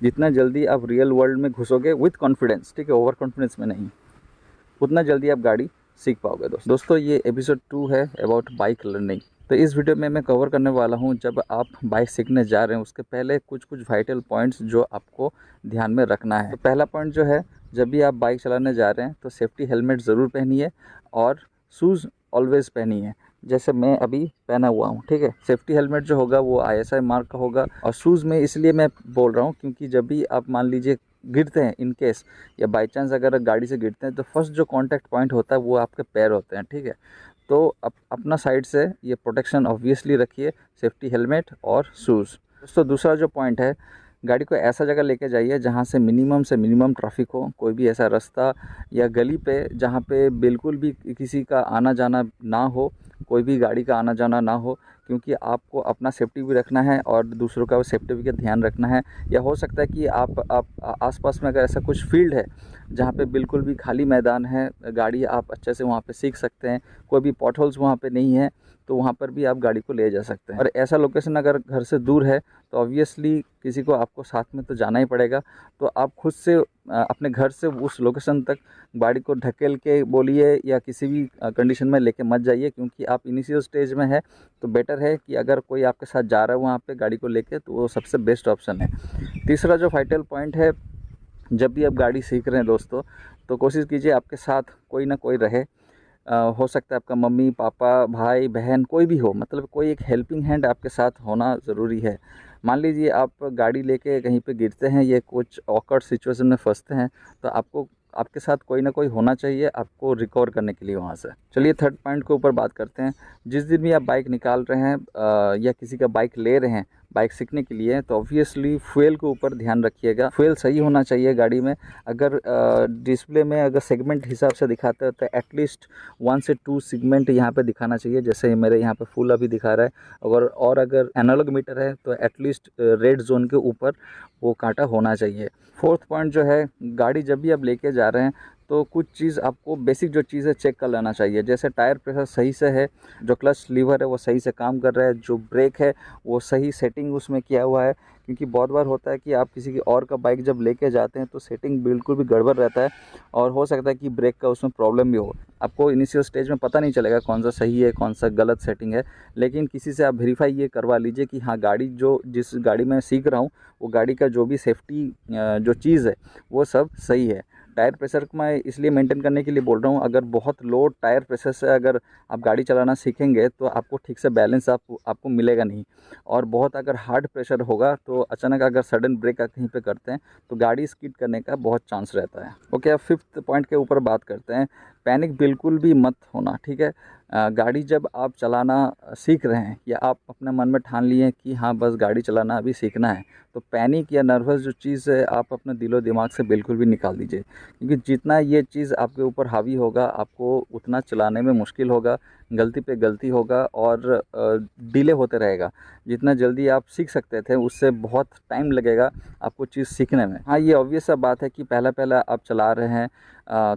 जितना जल्दी आप रियल वर्ल्ड में घुसोगे विथ कॉन्फिडेंस, ठीक है, ओवर कॉन्फिडेंस में नहीं, उतना जल्दी आप गाड़ी सीख पाओगे। दोस्तों ये एपिसोड 2 है अबाउट बाइक लर्निंग। तो इस वीडियो में मैं कवर करने वाला हूँ जब आप बाइक सीखने जा रहे हैं उसके पहले कुछ वाइटल पॉइंट्स जो आपको ध्यान में रखना है। तो पहला पॉइंट जो है, जब भी आप बाइक चलाने जा रहे हैं तो सेफ्टी हेलमेट ज़रूर पहनिए और शूज़ ऑलवेज़ पहनिए, जैसे मैं अभी पहना हुआ हूँ, ठीक है। सेफ्टी हेलमेट जो होगा वो ISI मार्क का होगा। और शूज़ में इसलिए मैं बोल रहा हूँ क्योंकि जब भी आप मान लीजिए गिरते हैं इन केस, या बाई चांस अगर गाड़ी से गिरते हैं तो फर्स्ट जो कांटेक्ट पॉइंट होता है वो आपके पैर होते हैं, ठीक है। तो अपना साइड से ये प्रोटेक्शन ऑब्वियसली रखिए, सेफ्टी हेलमेट और शूज़। दोस्तों दूसरा जो पॉइंट है, गाड़ी को ऐसा जगह लेके जाइए जहाँ से मिनिमम ट्रैफिक हो। कोई भी ऐसा रास्ता या गली पे जहाँ पे बिल्कुल भी किसी का आना जाना ना हो, कोई भी गाड़ी का आना जाना ना हो, क्योंकि आपको अपना सेफ्टी भी रखना है और दूसरों का सेफ्टी भी का ध्यान रखना है। या हो सकता है कि आप आसपास में अगर ऐसा कुछ फील्ड है जहाँ पे बिल्कुल भी खाली मैदान है, गाड़ी आप अच्छे से वहाँ पे सीख सकते हैं, कोई भी पॉट होल्स वहाँ पे नहीं है, तो वहाँ पर भी आप गाड़ी को ले जा सकते हैं। और ऐसा लोकेशन अगर घर से दूर है तो ऑब्वियसली किसी को आपको साथ में तो जाना ही पड़ेगा। तो आप खुद से अपने घर से उस लोकेशन तक गाड़ी को ढकेल के बोलिए या किसी भी कंडीशन में लेके मत जाइए, क्योंकि आप इनिशियल स्टेज में है तो बेटर है कि अगर कोई आपके साथ जा रहा है वहाँ पे गाड़ी को लेके, तो वो सबसे बेस्ट ऑप्शन है। तीसरा जो फाइटल पॉइंट है, जब भी आप गाड़ी सीख रहे हैं दोस्तों, तो कोशिश कीजिए आपके साथ कोई ना कोई रहे। हो सकता है आपका मम्मी पापा भाई बहन कोई भी हो, मतलब कोई एक हेल्पिंग हैंड आपके साथ होना ज़रूरी है। मान लीजिए आप गाड़ी लेके कहीं पे गिरते हैं या कुछ ऑकवर्ड सिचुएशन में फंसते हैं, तो आपको आपके साथ कोई ना कोई होना चाहिए आपको रिकवर करने के लिए वहाँ से। चलिए थर्ड पॉइंट के ऊपर बात करते हैं। जिस दिन भी आप बाइक निकाल रहे हैं या किसी का बाइक ले रहे हैं बाइक सीखने के लिए, तो ऑब्वियसली फ्यूल के ऊपर ध्यान रखिएगा। फ्यूल सही होना चाहिए गाड़ी में। अगर डिस्प्ले में अगर सेगमेंट हिसाब से दिखाते हैं तो एटलीस्ट 1 से 2 सेगमेंट यहाँ पे दिखाना चाहिए, जैसे मेरे यहाँ पे फुल अभी दिखा रहा है। अगर एनालॉग मीटर है तो एटलीस्ट रेड जोन के ऊपर वो कांटा होना चाहिए। फोर्थ पॉइंट जो है, गाड़ी जब भी आप लेके जा रहे हैं तो कुछ चीज़ आपको बेसिक जो चीज़ है चेक कर लेना चाहिए, जैसे टायर प्रेशर सही से है, जो क्लच लीवर है वो सही से काम कर रहा है, जो ब्रेक है वो सही सेटिंग उसमें किया हुआ है। क्योंकि बहुत बार होता है कि आप किसी की और का बाइक जब लेके जाते हैं तो सेटिंग बिल्कुल भी गड़बड़ रहता है और हो सकता है कि ब्रेक का उसमें प्रॉब्लम भी हो। आपको इनिशियल स्टेज में पता नहीं चलेगा कौन सा सही है कौन सा गलत सेटिंग है, लेकिन किसी से आप वेरीफाई ये करवा लीजिए कि हाँ गाड़ी जिस गाड़ी में सीख रहा हूँ वो गाड़ी का जो भी सेफ्टी जो चीज़ है वो सब सही है। टायर प्रेशर को मैं इसलिए मेंटेन करने के लिए बोल रहा हूँ, अगर बहुत लो टायर प्रेशर से अगर आप गाड़ी चलाना सीखेंगे तो आपको ठीक से बैलेंस आपको मिलेगा नहीं। और बहुत अगर हार्ड प्रेशर होगा तो अचानक अगर सडन ब्रेक कहीं पे करते हैं तो गाड़ी स्किड करने का बहुत चांस रहता है। ओके, अब फिफ्थ पॉइंट के ऊपर बात करते हैं। पैनिक बिल्कुल भी मत होना, ठीक है। गाड़ी जब आप चलाना सीख रहे हैं या आप अपने मन में ठान लिए कि हाँ बस गाड़ी चलाना अभी सीखना है, तो पैनिक या नर्वस जो चीज़ है आप अपने दिलो दिमाग से बिल्कुल भी निकाल दीजिए, क्योंकि जितना ये चीज़ आपके ऊपर हावी होगा आपको उतना चलाने में मुश्किल होगा, गलती पे गलती होगा और डिले होते रहेगा। जितना जल्दी आप सीख सकते थे उससे बहुत टाइम लगेगा आपको चीज़ सीखने में। हाँ, ये ऑब्वियस सा बात है कि पहला पहला आप चला रहे हैं,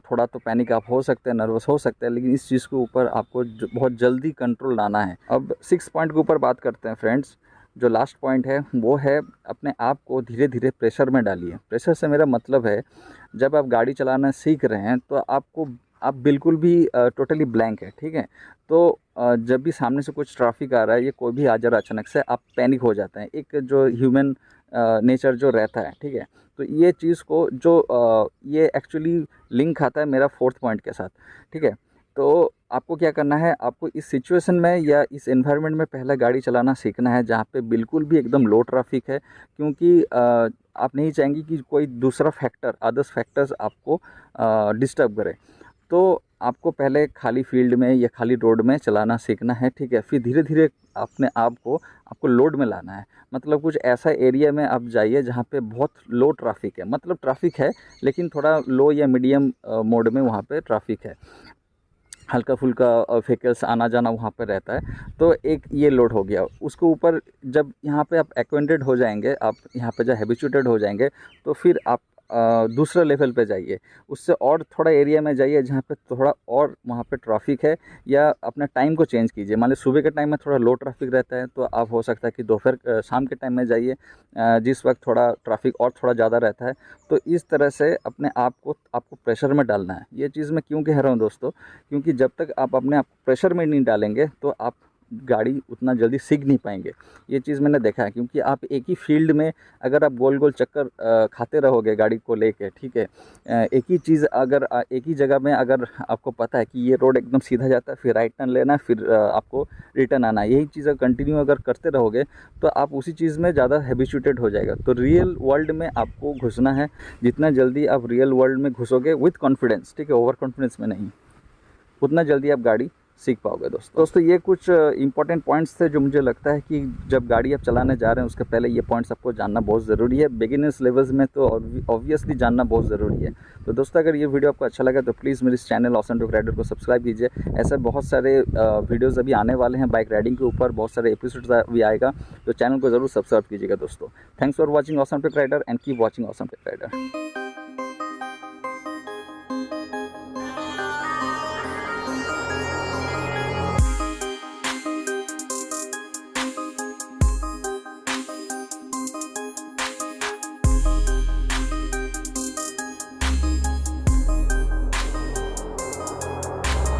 थोड़ा तो पैनिक आप हो सकते हैं, नर्वस हो सकते हैं, लेकिन इस चीज़ के ऊपर आपको बहुत जल्दी कंट्रोल लाना है। अब 6 पॉइंट के ऊपर बात करते हैं फ्रेंड्स। जो लास्ट पॉइंट है वो है अपने आप को धीरे धीरे प्रेशर में डालिए। प्रेशर से मेरा मतलब है, जब आप गाड़ी चलाना सीख रहे हैं तो आप बिल्कुल भी टोटली ब्लैंक है, ठीक है। तो जब भी सामने से कुछ ट्रैफिक आ रहा है या कोई भी आ जा रहा है अचानक से, आप पैनिक हो जाते हैं, एक जो ह्यूमन नेचर जो रहता है, ठीक है। तो ये चीज़ को ये एक्चुअली लिंक खाता है मेरा फोर्थ पॉइंट के साथ, ठीक है। तो आपको क्या करना है, आपको इस सिचुएशन में या इस एनवायरनमेंट में पहले गाड़ी चलाना सीखना है जहाँ पे बिल्कुल भी एकदम लो ट्रैफिक है, क्योंकि आप नहीं चाहेंगे कि कोई दूसरा फैक्टर अदर्स फैक्टर्स आपको डिस्टर्ब करे। तो आपको पहले खाली फील्ड में या खाली रोड में चलाना सीखना है, ठीक है। फिर धीरे धीरे अपने आप को आपको लोड में लाना है, मतलब कुछ ऐसा एरिया में आप जाइए जहाँ पे बहुत लो ट्रैफिक है, मतलब ट्रैफिक है लेकिन थोड़ा लो या मीडियम मोड में वहाँ पे ट्रैफिक है, हल्का फुल्का व्हीकल्स आना जाना वहाँ पर रहता है। तो एक ये लोड हो गया, उसके ऊपर जब यहाँ पे आप एक्वेंटेड हो जाएंगे, आप यहाँ पे जब हैबिचुएटेड हो जाएंगे, तो फिर दूसरे लेवल पे जाइए, उससे और थोड़ा एरिया में जाइए जहाँ पे थोड़ा और वहाँ पे ट्रैफिक है, या अपने टाइम को चेंज कीजिए। मान लीजिए सुबह के टाइम में थोड़ा लो ट्रैफिक रहता है, तो आप हो सकता है कि दोपहर शाम के टाइम में जाइए जिस वक्त थोड़ा ट्रैफिक और थोड़ा ज़्यादा रहता है। तो इस तरह से अपने आप को आपको प्रेशर में डालना है। ये चीज़ मैं क्यों कह रहा हूँ दोस्तों, क्योंकि जब तक आप अपने आप को प्रेशर में नहीं डालेंगे तो आप गाड़ी उतना जल्दी सीख नहीं पाएंगे। ये चीज़ मैंने देखा है, क्योंकि आप एक ही फील्ड में अगर आप गोल गोल चक्कर खाते रहोगे गाड़ी को लेके, ठीक है, एक ही चीज़ अगर एक ही जगह में अगर आपको पता है कि ये रोड एकदम सीधा जाता है, फिर राइट टर्न लेना है, फिर आपको रिटर्न आना है, यही चीज़ कंटिन्यू अगर करते रहोगे तो आप उसी चीज़ में ज़्यादा हैबिचुएटेड हो जाएगा। तो रियल वर्ल्ड में आपको घुसना है। जितना जल्दी आप रियल वर्ल्ड में घुसोगे विथ कॉन्फिडेंस, ठीक है, ओवर कॉन्फिडेंस में नहीं, उतना जल्दी आप गाड़ी सीख पाओगे। दोस्तों ये कुछ इंपॉर्टेंट पॉइंट्स थे जो मुझे लगता है कि जब गाड़ी आप चलाने जा रहे हैं उसके पहले ये पॉइंट्स आपको जानना बहुत ज़रूरी है। बिगिनर्स लेवल्स में तो ऑब्वियसली जानना बहुत ज़रूरी है। तो दोस्तों अगर ये वीडियो आपको अच्छा लगा तो प्लीज़ मेरे इस चैनल ऑसम ट्रक राइडर को सब्सक्राइब कीजिए। ऐसे बहुत सारे वीडियोज़ अभी आने वाले हैं बाइक राइडिंग के ऊपर, बहुत सारे एपिसोड्स भी आएगा, तो चैनल को ज़रूर सब्सक्राइब कीजिएगा दोस्तों। Thanks for watching awesome truck rider and keep watching awesome truck rider.